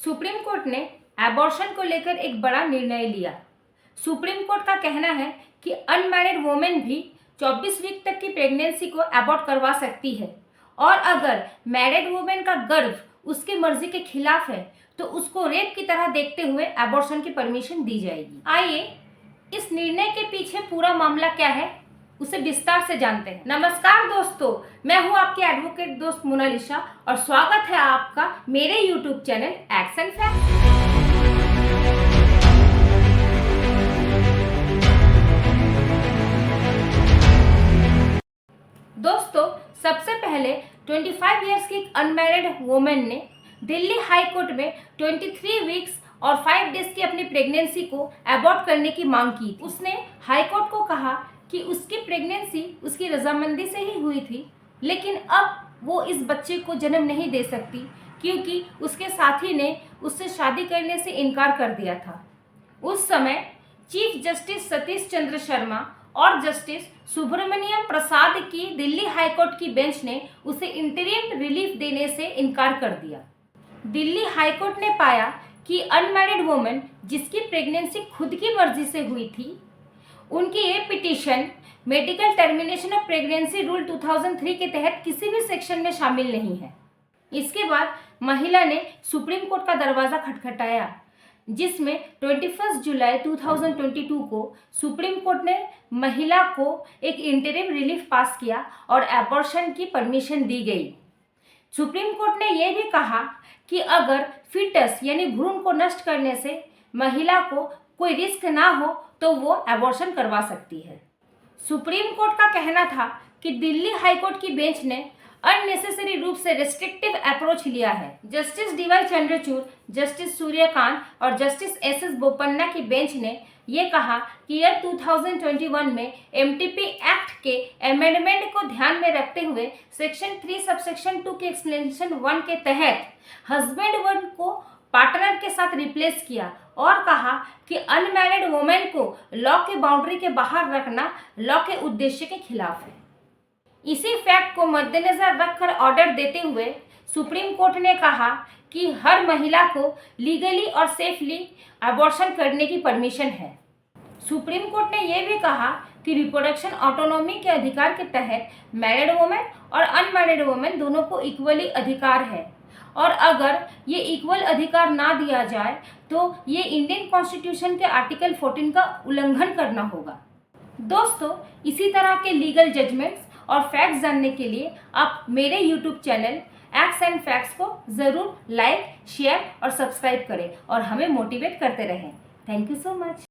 Supreme court ने abortion को लेकर एक बड़ा निर्णय लिया। सुप्रीम कोर्ट का कहना है कि अनमैरिड वुमेन भी 24 वीक तक की प्रेगनेंसी को अबॉर्ट करवा सकती है और अगर मैरिड वुमेन का गर्भ उसकी मर्जी के खिलाफ है तो उसको रेप की तरह देखते हुए एबॉर्शन की परमिशन दी जाएगी। आइए इस निर्णय के पीछे पूरा मामला क्या है उसे विस्तार से जानते हैं। नमस्कार दोस्तों, मैं हूं आपकी एडवोकेट दोस्त मोनालिसा और स्वागत है आपका मेरे YouTube channel x and facts. दोस्तों, सबसे पहले 25 इयर्स की अनमैरिड वुमेन ने दिल्ली हाई कोर्ट में 23 वीक्स और 5 डेज की अपनी प्रेगनेंसी को अबॉर्ट करने की मांग की। उसने हाई कोर्ट को कहा कि उसकी प्रेगनेंसी उसकी रजामंदी से ही हुई थी, लेकिन अब वो इस बच्चे को जन्म नहीं दे सकती क्योंकि उसके साथी ने उससे शादी करने से इनकार कर दिया था। उस समय चीफ जस्टिस सतीश चंद्र शर्मा और जस्टिस सुब्रमण्यम प्रसाद की दिल्ली हाईकोर्ट की बेंच ने उसे इंटरिम रिलीफ देने से इनकार कर दिया। दिल्ली हाईकोर्ट ने पाया कि अनमैरिड वुमेन जिसकी प्रेगनेंसी खुद की मर्जी से हुई थी, उनकी ये petition medical termination of pregnancy rule 2003 के तहत किसी भी सेक्शन में शामिल नहीं है। इसके बाद महिला ने सुप्रीम कोर्ट का दरवाज़ा खटखटाया, जिसमें 21 जुलाई 2022 को सुप्रीम कोर्ट ने महिला को एक इंटरिम रिलीफ पास किया और एबॉर्शन की परमिशन दी गई। सुप्रीम कोर्ट ने यह भी कहा कि अगर फीटस यानी भ्रूण को नष्ट करने से महिला को कोई रिस्क ना हो तो वो एबॉर्शन करवा सकती है। सुप्रीम कोर्ट का कहना था कि दिल्ली हाईकोर्ट की बेंच ने अननेसेसरी रूप से रेस्ट्रिक्टिव अप्रोच लिया है। Justice DY Chandrachud, justice Surya Kant और जस्टिस एस बोपन्ना की बेंच ने ये कहा कि ईयर 2021 में एमटीपी एक्ट के अमेंडमेंट को ध्यान में रखते हुए सेक्शन 3 सबसेक्शन 2 के एक्सप्लेनेशन 1 के तहत हस्बैंड वन को पार्टनर के साथ रिप्लेस किया और कहा कि अनमैरिड वुमेन को लॉ के बाउंड्री के बाहर रखना लॉ के उद्देश्य के खिलाफ है। इसी फैक्ट को मद्देनजर रखकर ऑर्डर देते हुए सुप्रीम कोर्ट ने कहा कि हर महिला को लीगली और सेफली अबॉर्शन करने की परमिशन है। सुप्रीम कोर्ट ने यह भी कहा कि रिप्रोडक्शन ऑटोनॉमी के अधिकार के तहत मैरिड वुमेन और अनमैरिड वुमेन दोनों को इक्वली अधिकार है और अगर ये इक्वल अधिकार ना दिया जाए तो ये इंडियन कॉन्स्टिट्यूशन के आर्टिकल 14 का उल्लंघन करना होगा। दोस्तों, इसी तरह के लीगल जजमेंट्स और फैक्ट्स जानने के लिए आप मेरे YouTube channel x and facts को ज़रूर लाइक, शेयर और सब्सक्राइब करें और हमें मोटिवेट करते रहें। Thank you so much.